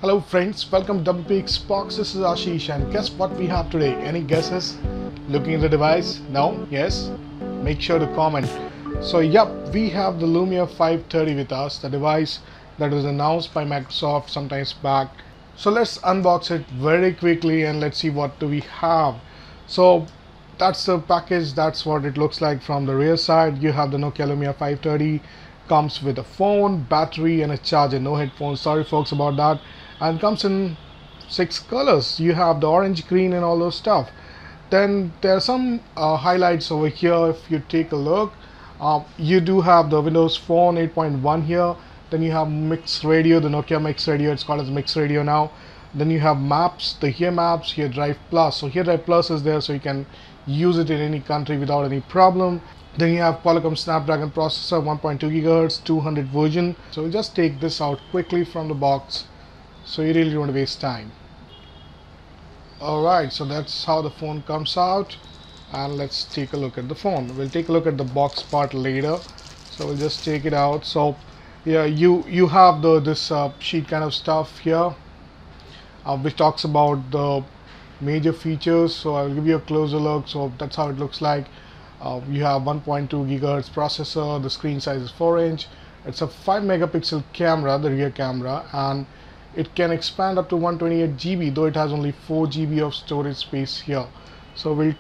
Hello friends, welcome to WPX Box. This is Ashish and guess what we have today? Any guesses? Looking at the device? No? Yes? Make sure to comment. So yep, we have the Lumia 530 with us, the device that was announced by Microsoft sometimes back. So let's unbox it very quickly and let's see what do we have. So that's the package, that's what it looks like from the rear side. You have the Nokia Lumia 530, comes with a phone, battery and a charger, no headphones, sorry folks about that, and comes in 6 colors. You have the orange, green and all those stuff. Then there are some highlights over here. If you take a look, you do have the Windows Phone 8.1 here. Then you have Mix Radio, the Nokia Mix Radio, it's called as Mix Radio now. Then you have maps, the Here Maps, Here Drive Plus. So Here Drive Plus is there so you can use it in any country without any problem. Then you have Qualcomm Snapdragon processor, 1.2 GHz, 200 version. So we'll just take this out quickly from the box, so you really don't want to waste time. Alright, so that's how the phone comes out, and let's take a look at the phone. We'll take a look at the box part later, so we'll just take it out. So yeah, you have this sheet kind of stuff here, which talks about the major features. So I'll give you a closer look. So that's how it looks like. You have 1.2 GHz processor, the screen size is 4-inch. It's a 5 megapixel camera, the rear camera, and it can expand up to 128 GB, though it has only 4 GB of storage space here. So we'll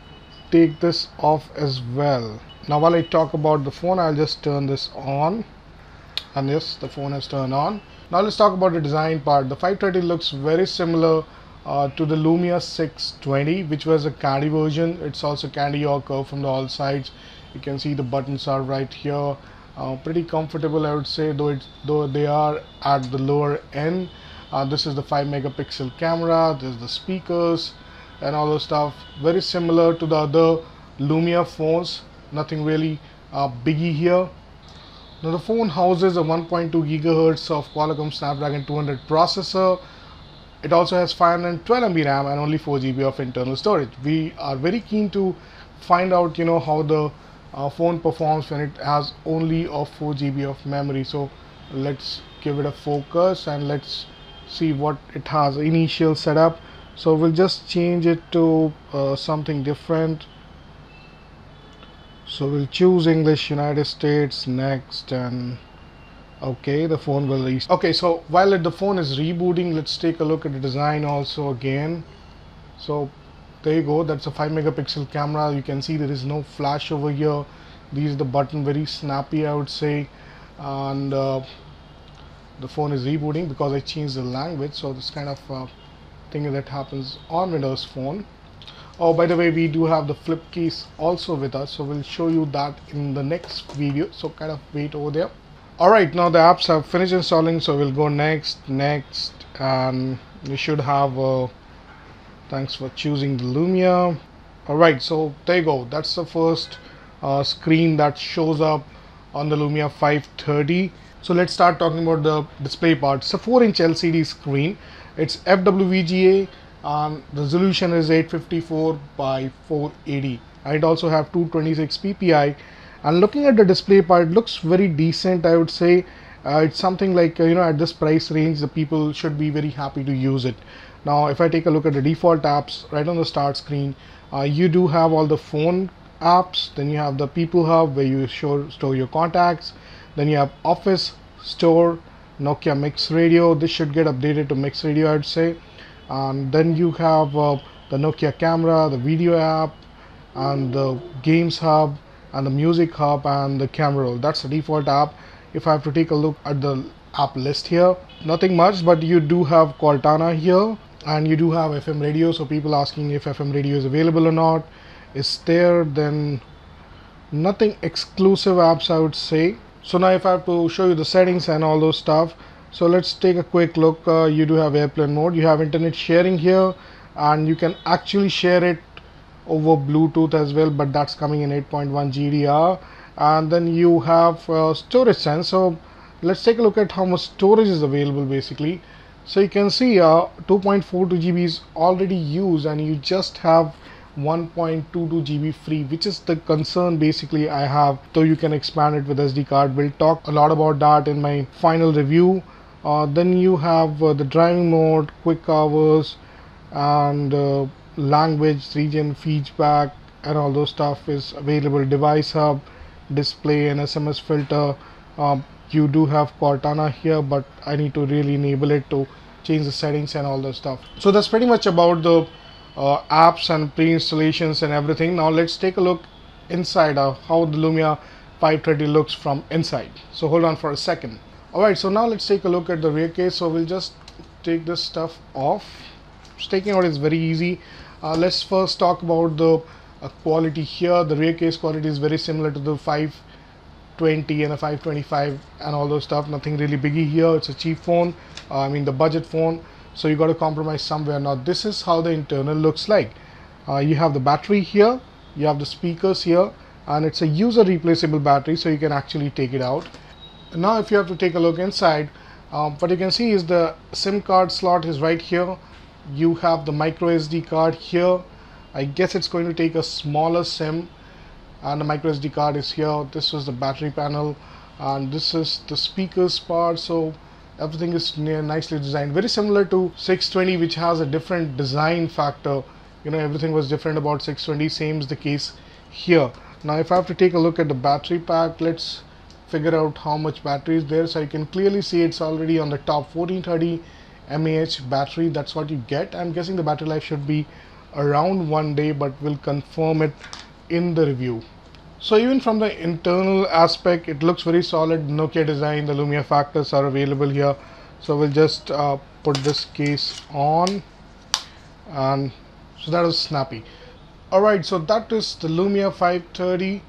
take this off as well. Now while I talk about the phone, I'll just turn this on, and yes, the phone has turned on. Now let's talk about the design part. The 530 looks very similar to the Lumia 620, which was a candy version. It's also candy or curve from all sides. You can see the buttons are right here. Pretty comfortable, I would say, though they are at the lower end. This is the 5 megapixel camera, there's the speakers and all those stuff. Very similar to the other Lumia phones, nothing really biggie here. Now the phone houses a 1.2 GHz of Qualcomm Snapdragon 200 processor. It also has 512 MB RAM and only 4 GB of internal storage. We are very keen to find out, how the phone performs when it has only 4 GB of memory. So let's give it a focus and let's see what it has initial setup. So we'll just change it to something different. So we'll choose English, United States, next, and okay, the phone will restart. Okay, so while the phone is rebooting, let's take a look at the design also again. So there you go, that's a 5 megapixel camera. You can see there is no flash over here. These are the button, very snappy, I would say. And the phone is rebooting because I changed the language. So this kind of thing that happens on Windows Phone. Oh, by the way, we do have the flip case also with us, so we'll show you that in the next video, so kind of wait over there. Alright, now the apps have finished installing, so we'll go next, and we should have thanks for choosing the Lumia. Alright, so there you go, that's the first screen that shows up on the Lumia 530. So let's start talking about the display part. It's a 4-inch LCD screen. It's FWVGA. Resolution is 854 by 480. And it also have 226 ppi. And looking at the display part, it looks very decent, I would say. It's something like, at this price range, the people should be very happy to use it. Now, if I take a look at the default apps right on the start screen, you do have all the phone apps. Then you have the People Hub where you store your contacts. Then you have Office, Store, Nokia Mix Radio. This should get updated to Mix Radio, I'd say. And then you have the Nokia Camera, the Video app, and the Games Hub, and the Music Hub, and the Camera Roll. That's the default app. If I have to take a look at the app list here, nothing much, but you do have Cortana here, and you do have FM radio. So people asking if FM radio is available or not. Is there? Then nothing exclusive apps, I would say. So now if I have to show you the settings and all those stuff, so let's take a quick look. You do have airplane mode, you have internet sharing here, and you can actually share it over Bluetooth as well, but that's coming in 8.1 GDR. And then you have storage sense. So let's take a look at how much storage is available basically. So you can see 2.42 GB is already used, and you just have 1.22 GB free, which is the concern basically I have, though you can expand it with SD card. We'll talk a lot about that in my final review. Then you have the driving mode, quick hours, and language, region, feedback, and all those stuff is available. Device hub, display, and SMS filter. You do have Cortana here, but I need to really enable it to change the settings and all that stuff. So that's pretty much about the apps and pre-installations and everything. Now let's take a look inside how the Lumia 530 looks from inside. So hold on for a second. Alright, so now let's take a look at the rear case. So we'll just take this stuff off. Taking out is very easy. Let's first talk about the quality here. The rear case quality is very similar to the 520 and a 525 and all those stuff. Nothing really biggie here. It's a cheap phone, I mean the budget phone, so you got to compromise somewhere. Now this is how the internal looks like. You have the battery here, you have the speakers here, and it's a user replaceable battery, so you can actually take it out. Now if you have to take a look inside, what you can see is the SIM card slot is right here. You have the micro SD card here. I guess it's going to take a smaller SIM, and the micro SD card is here. This was the battery panel, and this is the speakers part. So everything is nicely designed, very similar to 620, which has a different design factor. You know, everything was different about 620. Same is the case here. Now if I have to take a look at the battery pack, let's figure out how much battery is there. So you can clearly see it's already on the top, 1430 mAh battery. That's what you get. I'm guessing the battery life should be around 1 day, but we'll confirm it in the review. So even from the internal aspect, it looks very solid. Nokia design, the Lumia factors are available here. So we'll just put this case on, and so that was snappy. Alright, so that is the Lumia 530.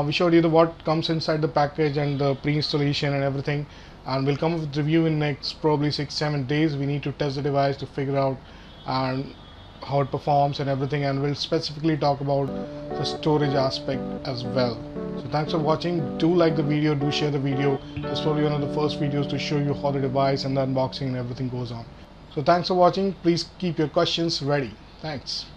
We showed you what comes inside the package and the pre-installation and everything, and we'll come up with review in next probably 6-7 days. We need to test the device to figure out and how it performs and everything, and we'll specifically talk about the storage aspect as well. So thanks for watching. Do like the video, do share the video. It's probably one of the first videos to show you how the device and the unboxing and everything goes on. So thanks for watching. Please keep your questions ready. Thanks.